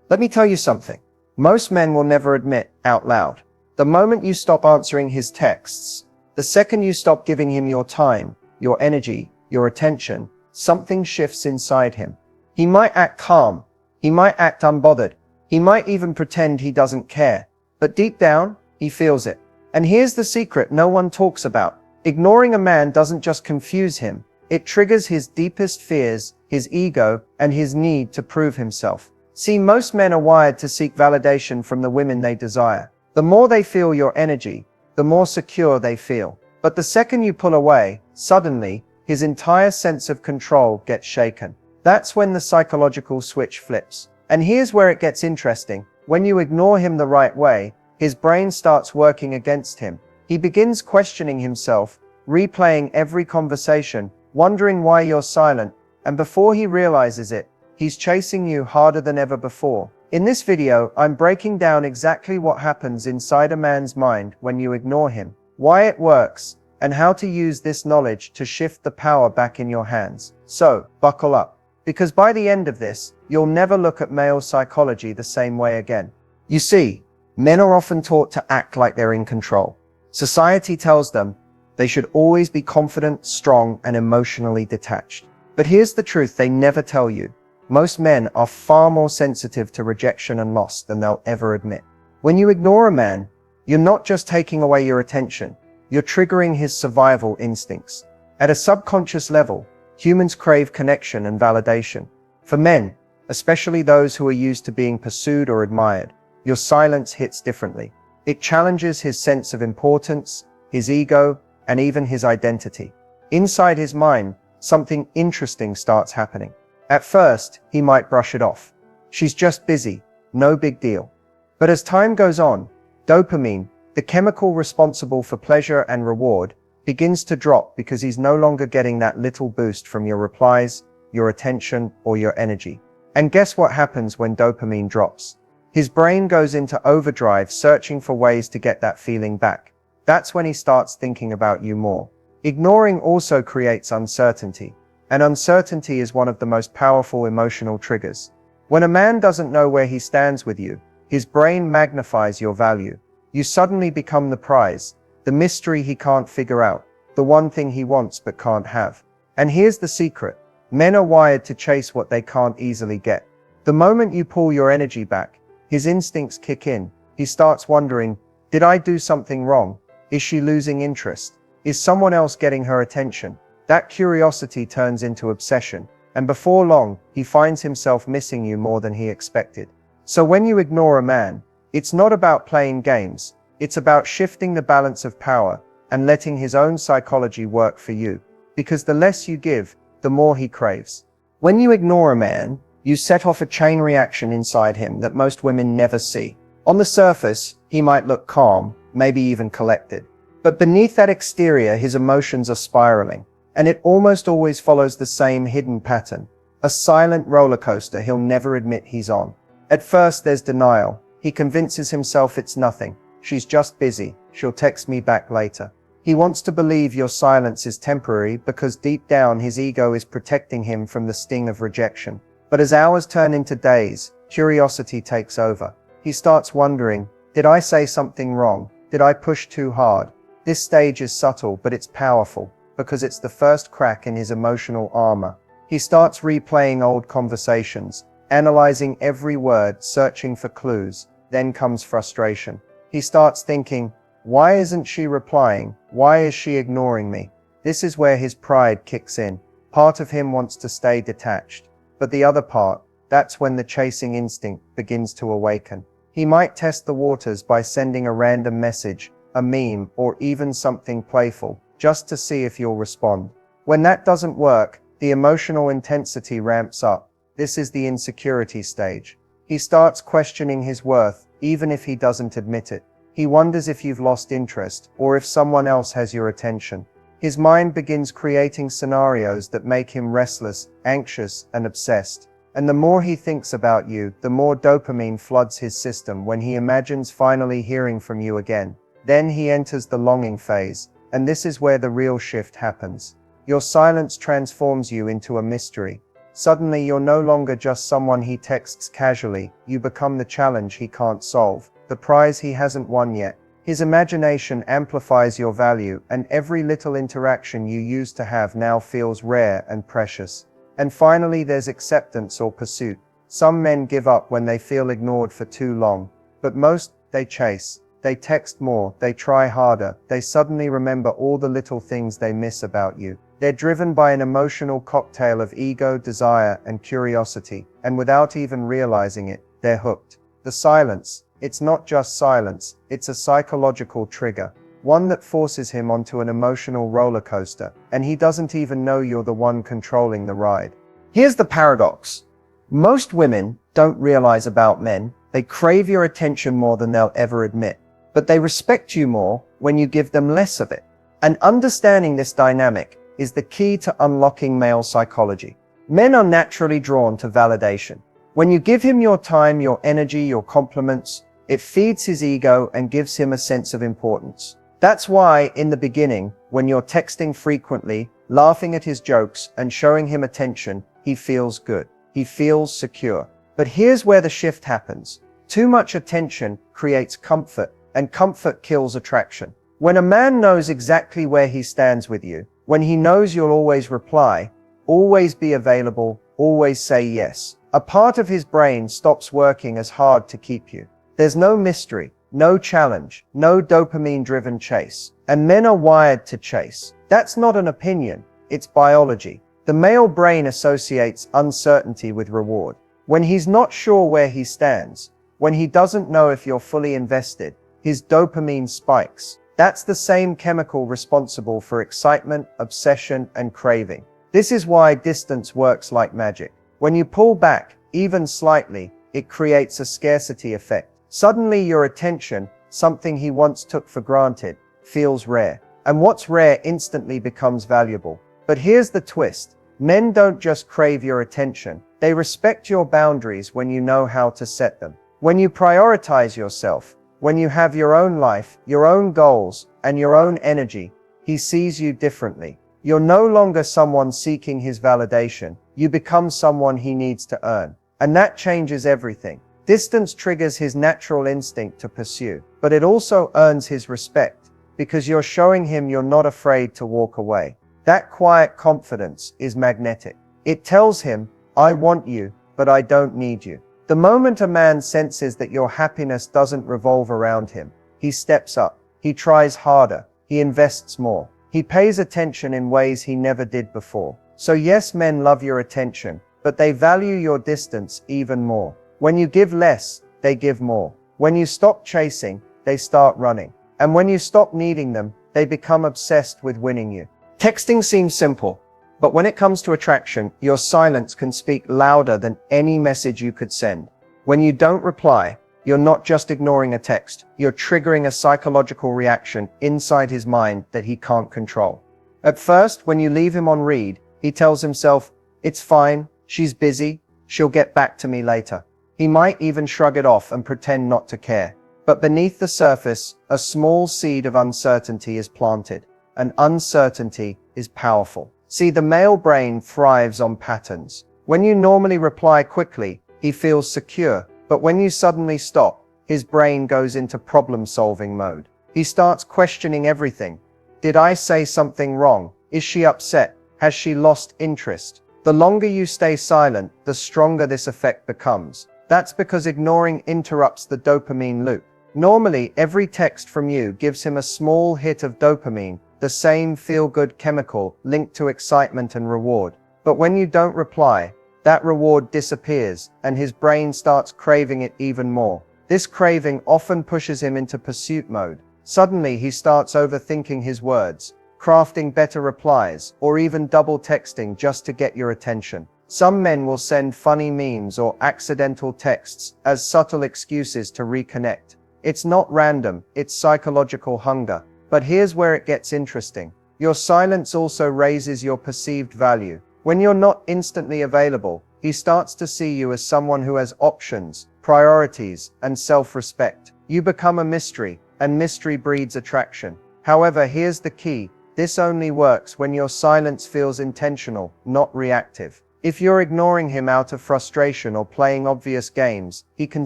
Let me tell you something. Most men will never admit out loud. The moment you stop answering his texts, the second you stop giving him your time, your energy, your attention, something shifts inside him. He might act calm. He might act unbothered. He might even pretend he doesn't care. But deep down, he feels it. And here's the secret no one talks about. Ignoring a man doesn't just confuse him. It triggers his deepest fears, his ego, and his need to prove himself. See, most men are wired to seek validation from the women they desire. The more they feel your energy, the more secure they feel. But the second you pull away, suddenly, his entire sense of control gets shaken. That's when the psychological switch flips. And here's where it gets interesting. When you ignore him the right way, his brain starts working against him. He begins questioning himself, replaying every conversation, wondering why you're silent, and before he realizes it, he's chasing you harder than ever before. In this video, I'm breaking down exactly what happens inside a man's mind when you ignore him, why it works, and how to use this knowledge to shift the power back in your hands. So, buckle up, because by the end of this, you'll never look at male psychology the same way again. You see, men are often taught to act like they're in control. Society tells them they should always be confident, strong, and emotionally detached. But here's the truth they never tell you. Most men are far more sensitive to rejection and loss than they'll ever admit. When you ignore a man, you're not just taking away your attention, you're triggering his survival instincts. At a subconscious level, humans crave connection and validation. For men, especially those who are used to being pursued or admired, your silence hits differently. It challenges his sense of importance, his ego, and even his identity. Inside his mind, something interesting starts happening. At first, he might brush it off. She's just busy, no big deal. But as time goes on, dopamine, the chemical responsible for pleasure and reward, begins to drop because he's no longer getting that little boost from your replies, your attention, or your energy. And guess what happens when dopamine drops? His brain goes into overdrive searching for ways to get that feeling back. That's when he starts thinking about you more. Ignoring also creates uncertainty. And uncertainty is one of the most powerful emotional triggers. When a man doesn't know where he stands with you, his brain magnifies your value. You suddenly become the prize, the mystery he can't figure out, the one thing he wants but can't have. And here's the secret. Men are wired to chase what they can't easily get. The moment you pull your energy back, his instincts kick in. He starts wondering, did I do something wrong? Is she losing interest? Is someone else getting her attention? That curiosity turns into obsession, and before long, he finds himself missing you more than he expected. So when you ignore a man, it's not about playing games, it's about shifting the balance of power and letting his own psychology work for you. Because the less you give, the more he craves. When you ignore a man, you set off a chain reaction inside him that most women never see. On the surface, he might look calm, maybe even collected. But beneath that exterior, his emotions are spiraling. And it almost always follows the same hidden pattern. A silent roller coaster he'll never admit he's on. At first there's denial. He convinces himself it's nothing. She's just busy. She'll text me back later. He wants to believe your silence is temporary because deep down his ego is protecting him from the sting of rejection. But as hours turn into days, curiosity takes over. He starts wondering, did I say something wrong? Did I push too hard? This stage is subtle, but it's powerful, because it's the first crack in his emotional armor. He starts replaying old conversations, analyzing every word, searching for clues. Then comes frustration. He starts thinking, why isn't she replying? Why is she ignoring me? This is where his pride kicks in. Part of him wants to stay detached, but the other part, that's when the chasing instinct begins to awaken. He might test the waters by sending a random message, a meme, or even something playful, just to see if you'll respond. When that doesn't work, the emotional intensity ramps up. This is the insecurity stage. He starts questioning his worth, even if he doesn't admit it. He wonders if you've lost interest, or if someone else has your attention. His mind begins creating scenarios that make him restless, anxious, and obsessed. And the more he thinks about you, the more dopamine floods his system when he imagines finally hearing from you again. Then he enters the longing phase, and this is where the real shift happens. Your silence transforms you into a mystery. Suddenly you're no longer just someone he texts casually, you become the challenge he can't solve, the prize he hasn't won yet. His imagination amplifies your value, and every little interaction you used to have now feels rare and precious. And finally, there's acceptance or pursuit. Some men give up when they feel ignored for too long, but most, they chase. They text more, they try harder, they suddenly remember all the little things they miss about you. They're driven by an emotional cocktail of ego, desire, and curiosity, and without even realizing it, they're hooked. The silence. It's not just silence, it's a psychological trigger, one that forces him onto an emotional roller coaster, and he doesn't even know you're the one controlling the ride. Here's the paradox. Most women don't realize about men, they crave your attention more than they'll ever admit, but they respect you more when you give them less of it. And understanding this dynamic is the key to unlocking male psychology. Men are naturally drawn to validation. When you give him your time, your energy, your compliments, it feeds his ego and gives him a sense of importance. That's why, in the beginning, when you're texting frequently, laughing at his jokes, and showing him attention, he feels good. He feels secure. But here's where the shift happens. Too much attention creates comfort, and comfort kills attraction. When a man knows exactly where he stands with you, when he knows you'll always reply, always be available, always say yes, a part of his brain stops working as hard to keep you. There's no mystery, no challenge, no dopamine-driven chase. And men are wired to chase. That's not an opinion, it's biology. The male brain associates uncertainty with reward. When he's not sure where he stands, when he doesn't know if you're fully invested, his dopamine spikes. That's the same chemical responsible for excitement, obsession, and craving. This is why distance works like magic. When you pull back, even slightly, it creates a scarcity effect. Suddenly your attention, something he once took for granted, feels rare. And what's rare instantly becomes valuable. But here's the twist. Men don't just crave your attention. They respect your boundaries when you know how to set them. When you prioritize yourself, when you have your own life, your own goals, and your own energy, he sees you differently. You're no longer someone seeking his validation. You become someone he needs to earn. And that changes everything. Distance triggers his natural instinct to pursue, but it also earns his respect, because you're showing him you're not afraid to walk away. That quiet confidence is magnetic. It tells him, I want you, but I don't need you. The moment a man senses that your happiness doesn't revolve around him, he steps up, he tries harder, he invests more, he pays attention in ways he never did before. So yes, men love your attention, but they value your distance even more. When you give less, they give more. When you stop chasing, they start running. And when you stop needing them, they become obsessed with winning you. Texting seems simple, but when it comes to attraction, your silence can speak louder than any message you could send. When you don't reply, you're not just ignoring a text, you're triggering a psychological reaction inside his mind that he can't control. At first, when you leave him on read, he tells himself, it's fine, she's busy, she'll get back to me later. He might even shrug it off and pretend not to care. But beneath the surface, a small seed of uncertainty is planted. And uncertainty is powerful. See, the male brain thrives on patterns. When you normally reply quickly, he feels secure. But when you suddenly stop, his brain goes into problem-solving mode. He starts questioning everything. Did I say something wrong? Is she upset? Has she lost interest? The longer you stay silent, the stronger this effect becomes. That's because ignoring interrupts the dopamine loop. Normally, every text from you gives him a small hit of dopamine, the same feel-good chemical linked to excitement and reward. But when you don't reply, that reward disappears, and his brain starts craving it even more. This craving often pushes him into pursuit mode. Suddenly, he starts overthinking his words, crafting better replies, or even double texting just to get your attention. Some men will send funny memes or accidental texts as subtle excuses to reconnect. It's not random, it's psychological hunger. But here's where it gets interesting. Your silence also raises your perceived value. When you're not instantly available, he starts to see you as someone who has options, priorities, and self-respect. You become a mystery, and mystery breeds attraction. However, here's the key. This only works when your silence feels intentional, not reactive. If you're ignoring him out of frustration or playing obvious games, he can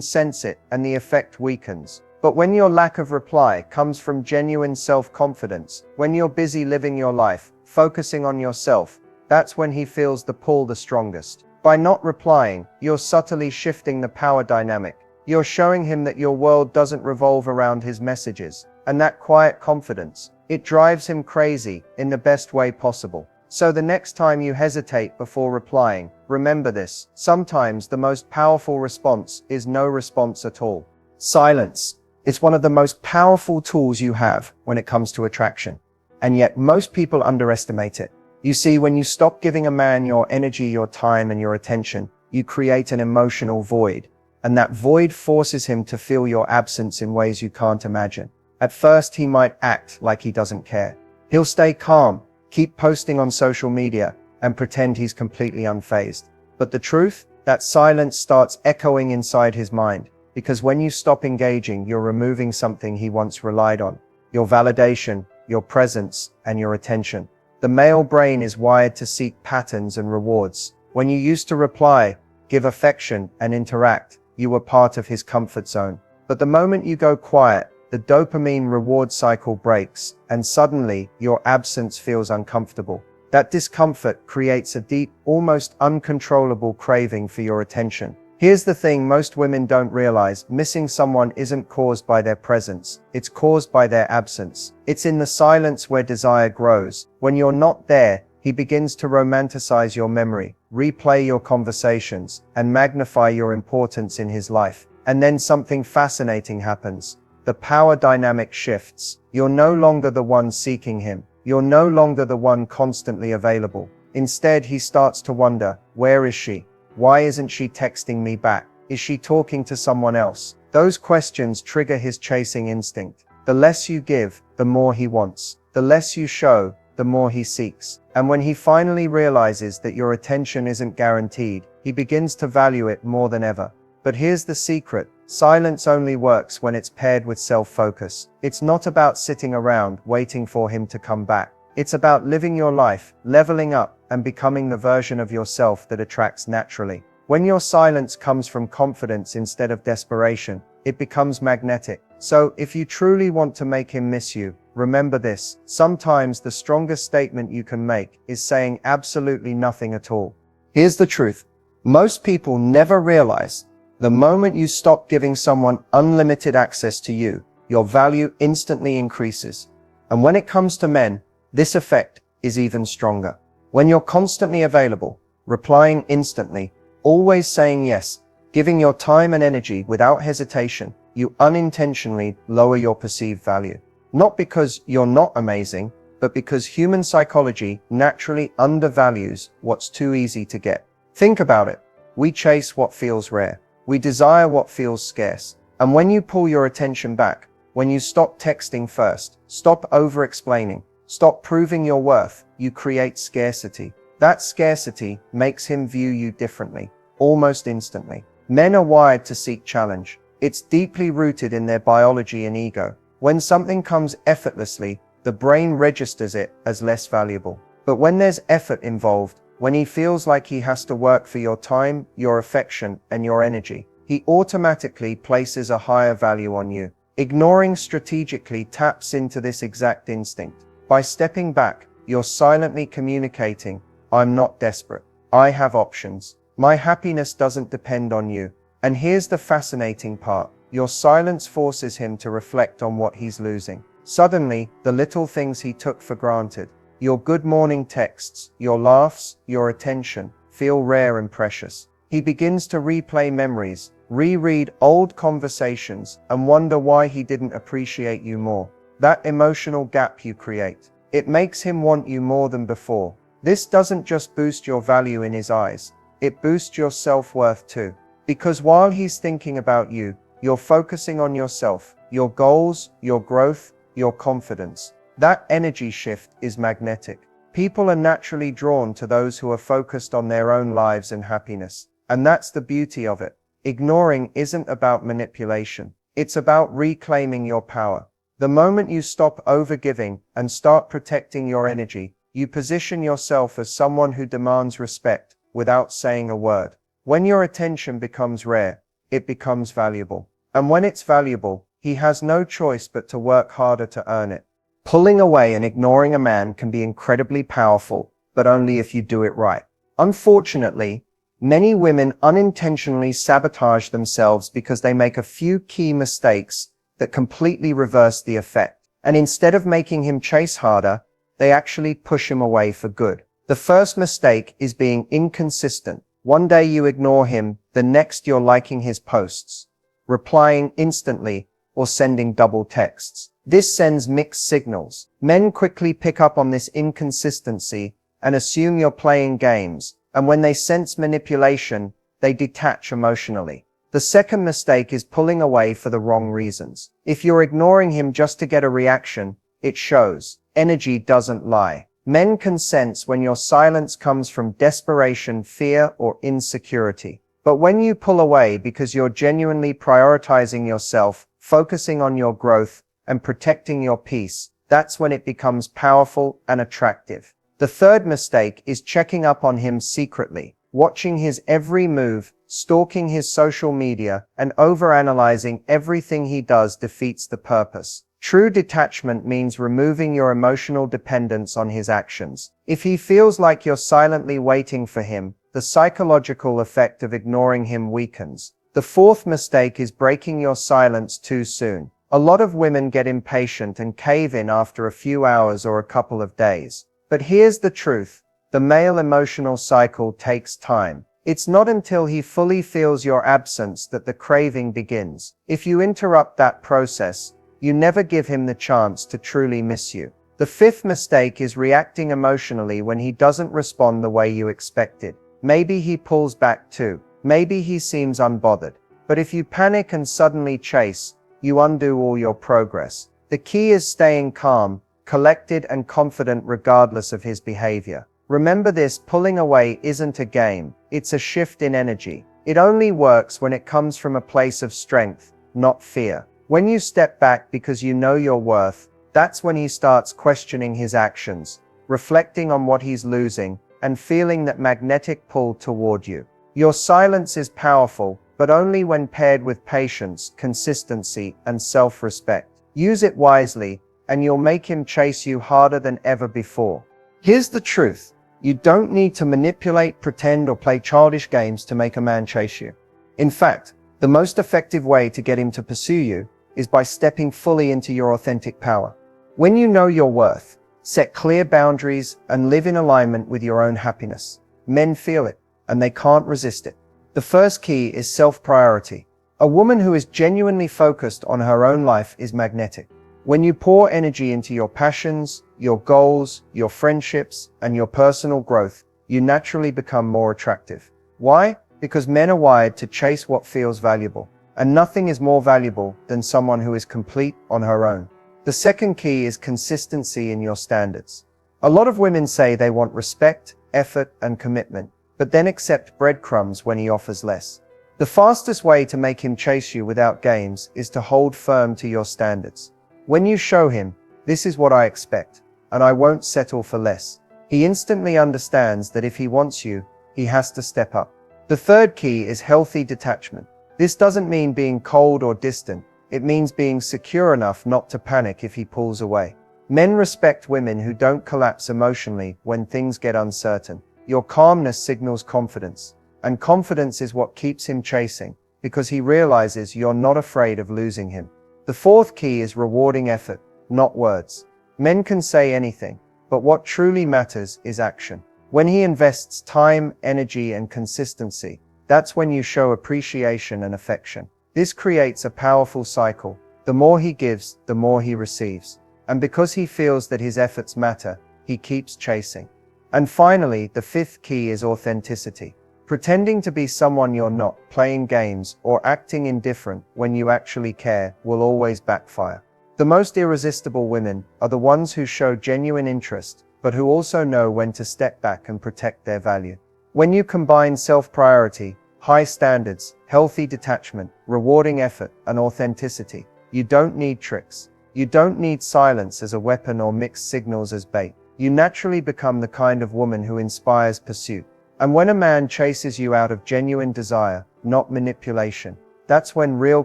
sense it and the effect weakens. But when your lack of reply comes from genuine self-confidence, when you're busy living your life, focusing on yourself, that's when he feels the pull the strongest. By not replying, you're subtly shifting the power dynamic. You're showing him that your world doesn't revolve around his messages. And that quiet confidence, it drives him crazy in the best way possible. So the next time you hesitate before replying, remember this: sometimes the most powerful response is no response at all. Silence. It's one of the most powerful tools you have when it comes to attraction. And yet most people underestimate it. You see, when you stop giving a man your energy, your time, and your attention, you create an emotional void. And that void forces him to feel your absence in ways you can't imagine. At first, he might act like he doesn't care. He'll stay calm, keep posting on social media, and pretend he's completely unfazed. But the truth? That silence starts echoing inside his mind. Because when you stop engaging, you're removing something he once relied on: your validation, your presence, and your attention. The male brain is wired to seek patterns and rewards. When you used to reply, give affection, and interact, you were part of his comfort zone. But the moment you go quiet, the dopamine reward cycle breaks, and suddenly your absence feels uncomfortable. That discomfort creates a deep, almost uncontrollable craving for your attention. Here's the thing most women don't realize: missing someone isn't caused by their presence, it's caused by their absence. It's in the silence where desire grows. When you're not there, he begins to romanticize your memory, replay your conversations, and magnify your importance in his life. And then something fascinating happens. The power dynamic shifts. You're no longer the one seeking him. You're no longer the one constantly available. Instead, he starts to wonder, where is she? Why isn't she texting me back? Is she talking to someone else? Those questions trigger his chasing instinct. The less you give, the more he wants. The less you show, the more he seeks. And when he finally realizes that your attention isn't guaranteed, he begins to value it more than ever. But here's the secret: silence only works when it's paired with self-focus. It's not about sitting around waiting for him to come back. It's about living your life, leveling up, and becoming the version of yourself that attracts naturally. When your silence comes from confidence instead of desperation, it becomes magnetic. So, if you truly want to make him miss you, remember this: sometimes the strongest statement you can make is saying absolutely nothing at all. Here's the truth: most people never realize the moment you stop giving someone unlimited access to you, your value instantly increases. And when it comes to men, this effect is even stronger. When you're constantly available, replying instantly, always saying yes, giving your time and energy without hesitation, you unintentionally lower your perceived value. Not because you're not amazing, but because human psychology naturally undervalues what's too easy to get. Think about it. We chase what feels rare. We desire what feels scarce. And when you pull your attention back, when you stop texting first, stop over-explaining, stop proving your worth, you create scarcity. That scarcity makes him view you differently, almost instantly. Men are wired to seek challenge. It's deeply rooted in their biology and ego. When something comes effortlessly, the brain registers it as less valuable. But when there's effort involved, when he feels like he has to work for your time, your affection, and your energy, he automatically places a higher value on you. Ignoring strategically taps into this exact instinct. By stepping back, you're silently communicating: I'm not desperate. I have options. My happiness doesn't depend on you. And here's the fascinating part: your silence forces him to reflect on what he's losing. Suddenly, the little things he took for granted, your good morning texts, your laughs, your attention, feel rare and precious. He begins to replay memories, reread old conversations, and wonder why he didn't appreciate you more. That emotional gap you create, it makes him want you more than before. This doesn't just boost your value in his eyes, it boosts your self-worth too. Because while he's thinking about you, you're focusing on yourself, your goals, your growth, your confidence. That energy shift is magnetic. People are naturally drawn to those who are focused on their own lives and happiness. And that's the beauty of it. Ignoring isn't about manipulation. It's about reclaiming your power. The moment you stop overgiving and start protecting your energy, you position yourself as someone who demands respect, without saying a word. When your attention becomes rare, it becomes valuable. And when it's valuable, he has no choice but to work harder to earn it. Pulling away and ignoring a man can be incredibly powerful, but only if you do it right. Unfortunately, many women unintentionally sabotage themselves because they make a few key mistakes that completely reverse the effect. And instead of making him chase harder, they actually push him away for good. The first mistake is being inconsistent. One day you ignore him, the next you're liking his posts, replying instantly, or sending double texts. This sends mixed signals. Men quickly pick up on this inconsistency and assume you're playing games, and when they sense manipulation, they detach emotionally. The second mistake is pulling away for the wrong reasons. If you're ignoring him just to get a reaction, it shows. Energy doesn't lie. Men can sense when your silence comes from desperation, fear, or insecurity. But when you pull away because you're genuinely prioritizing yourself, focusing on your growth, and protecting your peace, that's when it becomes powerful and attractive. The third mistake is checking up on him secretly, watching his every move, stalking his social media, and overanalyzing everything he does defeats the purpose. True detachment means removing your emotional dependence on his actions. If he feels like you're silently waiting for him, the psychological effect of ignoring him weakens. The fourth mistake is breaking your silence too soon. A lot of women get impatient and cave in after a few hours or a couple of days. But here's the truth. The male emotional cycle takes time. It's not until he fully feels your absence that the craving begins. If you interrupt that process, you never give him the chance to truly miss you. The fifth mistake is reacting emotionally when he doesn't respond the way you expected. Maybe he pulls back too. Maybe he seems unbothered. But if you panic and suddenly chase, you undo all your progress. The key is staying calm, collected, and confident regardless of his behavior. Remember this: pulling away isn't a game, it's a shift in energy. It only works when it comes from a place of strength, not fear. When you step back because you know your worth, that's when he starts questioning his actions, reflecting on what he's losing, and feeling that magnetic pull toward you. Your silence is powerful, but only when paired with patience, consistency, and self-respect. Use it wisely, and you'll make him chase you harder than ever before. Here's the truth. You don't need to manipulate, pretend, or play childish games to make a man chase you. In fact, the most effective way to get him to pursue you is by stepping fully into your authentic power. When you know your worth, set clear boundaries, and live in alignment with your own happiness, men feel it, and they can't resist it. The first key is self-priority. A woman who is genuinely focused on her own life is magnetic. When you pour energy into your passions, your goals, your friendships, and your personal growth, you naturally become more attractive. Why? Because men are wired to chase what feels valuable. And nothing is more valuable than someone who is complete on her own. The second key is consistency in your standards. A lot of women say they want respect, effort, and commitment, but then accept breadcrumbs when he offers less. The fastest way to make him chase you without games is to hold firm to your standards. When you show him, "This is what I expect, and I won't settle for less," he instantly understands that if he wants you, he has to step up. The third key is healthy detachment. This doesn't mean being cold or distant. It means being secure enough not to panic if he pulls away. Men respect women who don't collapse emotionally when things get uncertain. Your calmness signals confidence, and confidence is what keeps him chasing, because he realizes you're not afraid of losing him. The fourth key is rewarding effort, not words. Men can say anything, but what truly matters is action. When he invests time, energy, and consistency, that's when you show appreciation and affection. This creates a powerful cycle. The more he gives, the more he receives. And because he feels that his efforts matter, he keeps chasing. And finally, the fifth key is authenticity. Pretending to be someone you're not, playing games, or acting indifferent when you actually care will always backfire. The most irresistible women are the ones who show genuine interest, but who also know when to step back and protect their value. When you combine self-priority, high standards, healthy detachment, rewarding effort, and authenticity, you don't need tricks. You don't need silence as a weapon or mixed signals as bait. You naturally become the kind of woman who inspires pursuit, And when a man chases you out of genuine desire, not manipulation, that's when real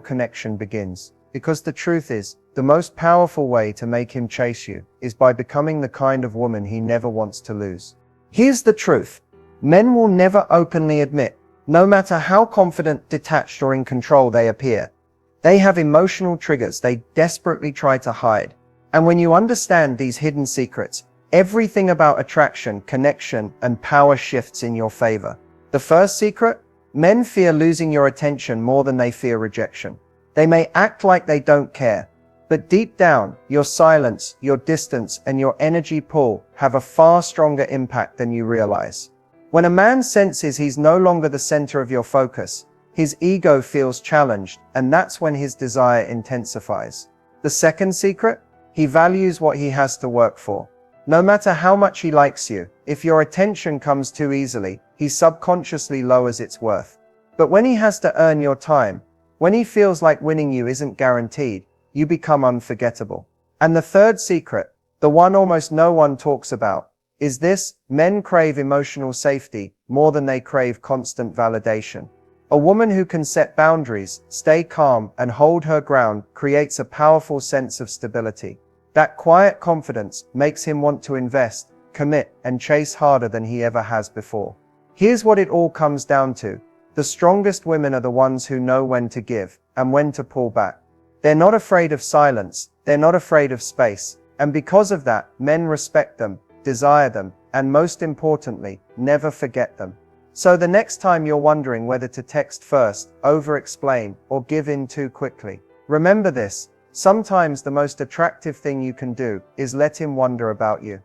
connection begins. Because the truth is, the most powerful way to make him chase you is by becoming the kind of woman he never wants to lose. Here's the truth. Men will never openly admit, no matter how confident, detached, or in control they appear. They have emotional triggers they desperately try to hide. And when you understand these hidden secrets, everything about attraction, connection, and power shifts in your favor. The first secret? Men fear losing your attention more than they fear rejection. They may act like they don't care, but deep down, your silence, your distance, and your energy pull have a far stronger impact than you realize. When a man senses he's no longer the center of your focus, his ego feels challenged, and that's when his desire intensifies. The second secret? He values what he has to work for. No matter how much he likes you, if your attention comes too easily, he subconsciously lowers its worth. But when he has to earn your time, when he feels like winning you isn't guaranteed, you become unforgettable. And the third secret, the one almost no one talks about, is this: men crave emotional safety more than they crave constant validation. A woman who can set boundaries, stay calm, and hold her ground creates a powerful sense of stability. That quiet confidence makes him want to invest, commit, and chase harder than he ever has before. Here's what it all comes down to. The strongest women are the ones who know when to give and when to pull back. They're not afraid of silence, they're not afraid of space, and because of that, men respect them, desire them, and most importantly, never forget them. So the next time you're wondering whether to text first, over-explain, or give in too quickly, remember this: sometimes the most attractive thing you can do is let him wonder about you.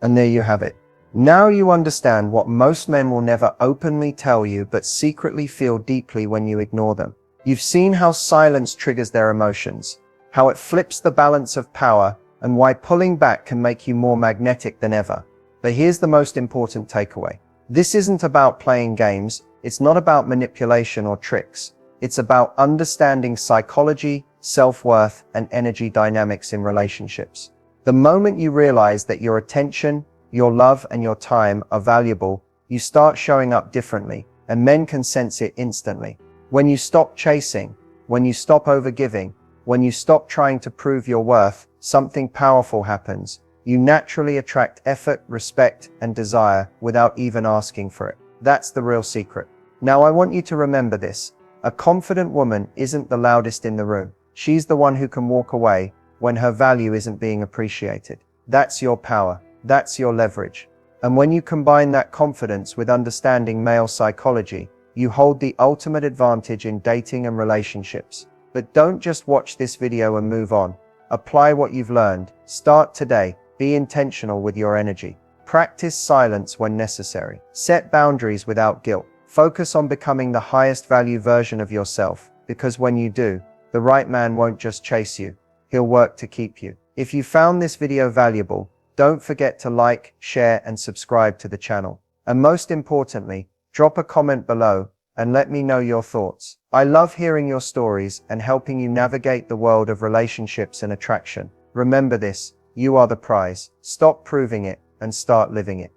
And there you have it. Now you understand what most men will never openly tell you but secretly feel deeply when you ignore them. You've seen how silence triggers their emotions, how it flips the balance of power, and why pulling back can make you more magnetic than ever. But here's the most important takeaway. This isn't about playing games, it's not about manipulation or tricks. It's about understanding psychology, self-worth, and energy dynamics in relationships. The moment you realize that your attention, your love, and your time are valuable, you start showing up differently, and men can sense it instantly. When you stop chasing, when you stop overgiving, when you stop trying to prove your worth, something powerful happens. You naturally attract effort, respect, and desire without even asking for it. That's the real secret. Now I want you to remember this. A confident woman isn't the loudest in the room. She's the one who can walk away when her value isn't being appreciated. That's your power. That's your leverage. And when you combine that confidence with understanding male psychology, you hold the ultimate advantage in dating and relationships. But don't just watch this video and move on. Apply what you've learned. Start today. Be intentional with your energy. Practice silence when necessary. Set boundaries without guilt. Focus on becoming the highest value version of yourself, because when you do, the right man won't just chase you, he'll work to keep you. If you found this video valuable, don't forget to like, share, and subscribe to the channel. And most importantly, drop a comment below and let me know your thoughts. I love hearing your stories and helping you navigate the world of relationships and attraction. Remember this: you are the prize. Stop proving it and start living it.